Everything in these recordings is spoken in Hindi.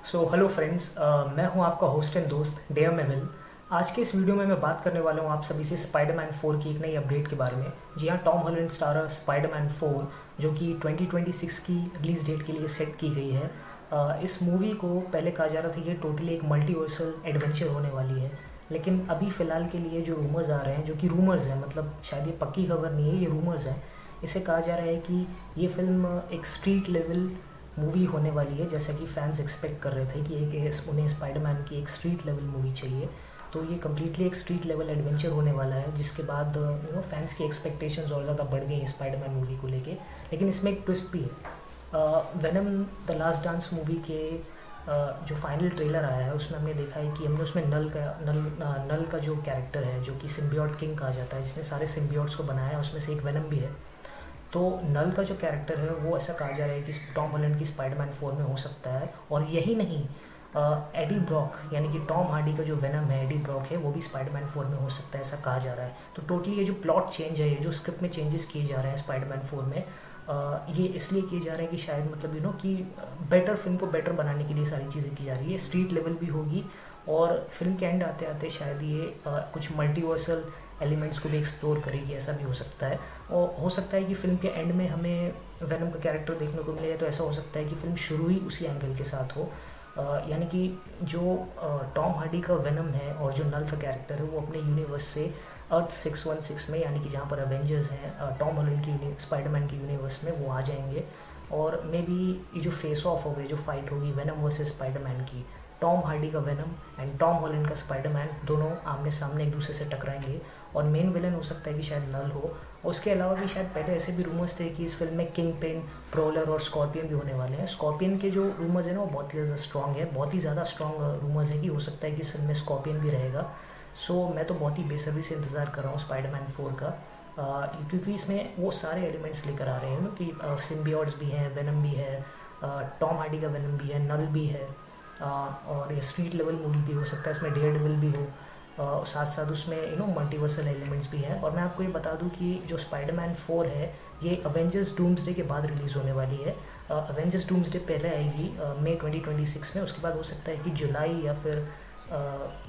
सो हेलो फ्रेंड्स, मैं हूं आपका होस्ट एंड दोस्त डेयर मेविल। आज के इस वीडियो में मैं बात करने वाला हूं आप सभी से स्पाइडरमैन 4 की एक नई अपडेट के बारे में। जी हाँ, टॉम हॉलैंड स्टारर स्पाइडरमैन 4 जो कि 2026 की रिलीज़ डेट के लिए सेट की गई है। इस मूवी को पहले कहा जा रहा था कि टोटली एक मल्टीवर्सल एडवेंचर होने वाली है, लेकिन अभी फ़िलहाल के लिए जो रूमर्स आ रहे हैं, जो कि रूमर्स हैं, मतलब शायद ये पक्की खबर नहीं है, ये रूमर्स हैं। इसे कहा जा रहा है कि ये फ़िल्म एक स्ट्रीट लेवल मूवी होने वाली है, जैसा कि फैंस एक्सपेक्ट कर रहे थे कि उन्हें स्पाइडरमैन की एक स्ट्रीट लेवल मूवी चाहिए। तो ये कम्प्लीटली एक स्ट्रीट लेवल एडवेंचर होने वाला है, जिसके बाद फैंस की एक्सपेक्टेशंस और ज़्यादा बढ़ गई हैं स्पाइडरमैन मूवी को लेके। लेकिन इसमें एक ट्विस्ट भी है। Venom the last dance movie के जो फाइनल ट्रेलर आया है उसमें हमने देखा है कि हमने उसमें नल का जो कैरेक्टर है, जो कि सिम्बियोट किंग कहा जाता है, जिसने सारे सिम्बियोट्स को बनाया है, उसमें से एक वेनम भी है। तो नल का जो कैरेक्टर है वो ऐसा कहा जा रहा है कि टॉम हॉलैंड की स्पाइडरमैन 4 में हो सकता है। और यही नहीं, एडी ब्रॉक यानी कि टॉम हार्डी का जो वेनम है, एडी ब्रॉक है, वो भी स्पाइडरमैन 4 में हो सकता है, ऐसा कहा जा रहा है। तो टोटली ये जो प्लॉट चेंज है, ये जो स्क्रिप्ट में चेंजेस किए जा रहे हैं स्पाइडरमैन 4 में, ये इसलिए किए जा रहे हैं कि शायद मतलब कि बेटर फिल्म को बेटर बनाने के लिए सारी चीज़ें की जा रही है। स्ट्रीट लेवल भी होगी और फिल्म के एंड आते आते शायद ये कुछ मल्टीवर्सल एलिमेंट्स को भी एक्सप्लोर करेगी, ऐसा भी हो सकता है। और हो सकता है कि फिल्म के एंड में हमें वेनम का कैरेक्टर देखने को मिले, तो ऐसा हो सकता है कि फिल्म शुरू ही उसी एंगल के साथ हो। यानी कि जो टॉम हार्डी का वेनम है और जो नल का कैरेक्टर है वो अपने यूनिवर्स से अर्थ 616 में, यानी कि जहाँ पर एवेंजर्स हैं, टॉम हॉलैंड की स्पाइडरमैन की यूनिवर्स में, वो आ जाएंगे। और मे बी ये जो फेस ऑफ होगी, जो फाइट होगी वेनम वर्सेस स्पाइडरमैन की, टॉम हार्डी का वेनम एंड टॉम हॉलैंड का स्पाइडरमैन, दोनों आमने सामने एक दूसरे से टकराएंगे। और मेन विलन हो सकता है कि शायद नल हो। उसके अलावा भी शायद पहले ऐसे भी रूमर्स थे कि इस फिल्म में किंग पेन, प्रोलर और स्कॉर्पियन भी होने वाले हैं। स्कॉर्पियन के जो रूमर्स हैं ना, वो बहुत ही ज़्यादा स्ट्रॉन्ग है, बहुत ही ज़्यादा स्ट्रॉन्ग रूमर्स है कि हो सकता है कि इस फिल्म में स्कॉर्पियन भी रहेगा। सो मैं तो बहुत ही बेसब्री से इंतज़ार कर रहा हूँ स्पाइडरमैन 4 का, क्योंकि इसमें वो सारे एलिमेंट्स लेकर आ रहे हैं ना कि सिम्बियोट्स भी हैं, वेनम भी है, टॉम हार्डी का वेनम भी है, नल भी है, और ये स्ट्रीट लेवल मूवी भी हो सकता है, इसमें डेयर डेविल भी हो, साथ साथ उसमें मल्टीवर्सल एलिमेंट्स भी हैं। और मैं आपको ये बता दूं कि जो स्पाइडरमैन 4 है ये अवेंजर्स डूम्सडे के बाद रिलीज़ होने वाली है। अवेंजर्स डूम्सडे पहले आएगी मई 2026 में, उसके बाद हो सकता है कि जुलाई या फिर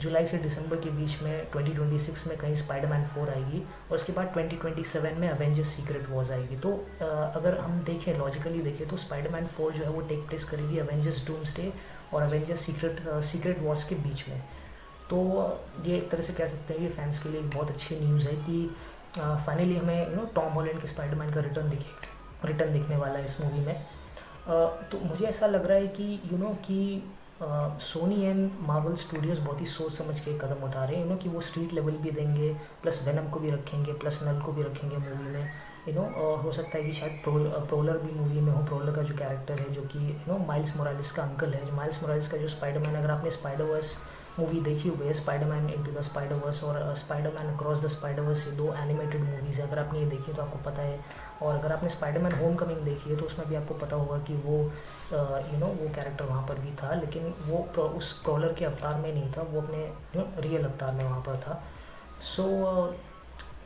जुलाई से दिसंबर के बीच में 2026 में कहीं स्पाइडरमैन 4 आएगी। और उसके बाद 2027 में अवेंजर्स सीक्रेट वॉर्स आएगी। तो अगर हम देखें, लॉजिकली देखें, तो स्पाइडरमैन 4 जो है वो टेक प्लेस करेगी अवेंजर्स डूम्सडे और अवेंजर्स सीक्रेट वॉर्स के बीच में। तो ये एक तरह से कह सकते हैं कि फैंस के लिए बहुत अच्छी न्यूज़ है कि फाइनली हमें टॉम हॉलैंड के स्पाइडरमैन का रिटर्न दिखने वाला है इस मूवी में। तो मुझे ऐसा लग रहा है कि कि सोनी एंड मार्वल स्टूडियोज़ बहुत ही सोच समझ के कदम उठा रहे हैं, कि वो स्ट्रीट लेवल भी देंगे, प्लस वेनम को भी रखेंगे, प्लस नल को भी रखेंगे मूवी में। हो सकता है कि शायद प्रोलर भी मूवी में हो। प्रोलर का जो कैरेक्टर है, जो कि माइल्स मोरालिस का अंकल है, जो माइल्स मोरालिस का जो स्पाइडरमैन, अगर आपने स्पाइडरवर्स मूवी देखी हुई है, स्पाइडरमैन इनटू द स्पाइडरवर्स और स्पाइडरमैन अक्रॉस द स्पाइडरवर्स, ये 2 एनिमेटेड मूवीज़ है, अगर आपने ये देखी है तो आपको पता है। और अगर आपने स्पाइडरमैन होम कमिंग देखी है तो उसमें भी आपको पता होगा कि वो वो कैरेक्टर वहाँ पर भी था, लेकिन वो उस प्रोलर के अवतार में नहीं था, वो अपने रियल अवतार में वहाँ पर था। सो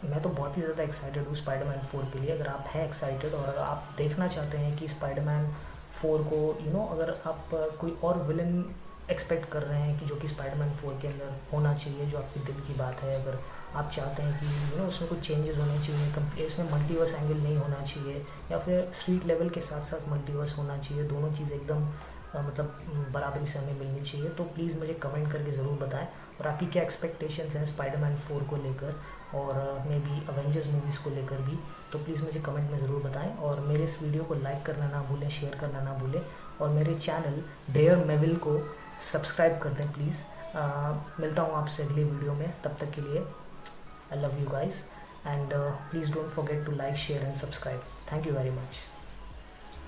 मैं तो बहुत ही ज़्यादा एक्साइटेड हूँ स्पाइडरमैन 4 के लिए। अगर आप हैं एक्साइटेड और अगर आप देखना चाहते हैं कि स्पाइडरमैन 4 को अगर आप कोई और विलन एक्सपेक्ट कर रहे हैं कि जो कि स्पाइडरमैन 4 के अंदर होना चाहिए, जो आपके दिल की बात है, अगर आप चाहते हैं कि उसमें कुछ चेंजेस होने चाहिए, इसमें मल्टीवर्स एंगल नहीं होना चाहिए, या फिर स्ट्रीट लेवल के साथ साथ मल्टीवर्स होना चाहिए, दोनों चीज़ एकदम मतलब बराबरी से हमें मिलनी चाहिए, तो प्लीज़ मुझे कमेंट करके ज़रूर बताएं। और आपकी क्या एक्सपेक्टेशंस हैं स्पाइडरमैन 4 को लेकर, और मे बी अवेंजर्स मूवीज़ को लेकर भी, तो प्लीज़ मुझे कमेंट में ज़रूर बताएं। और मेरे इस वीडियो को लाइक करना ना भूलें, शेयर करना ना भूलें, और मेरे चैनल डेयर मेविल को सब्सक्राइब कर दें प्लीज़। मिलता हूँ आपसे अगली वीडियो में, तब तक के लिए I love you guys, and please don't forget to like, share and subscribe. Thank you very much.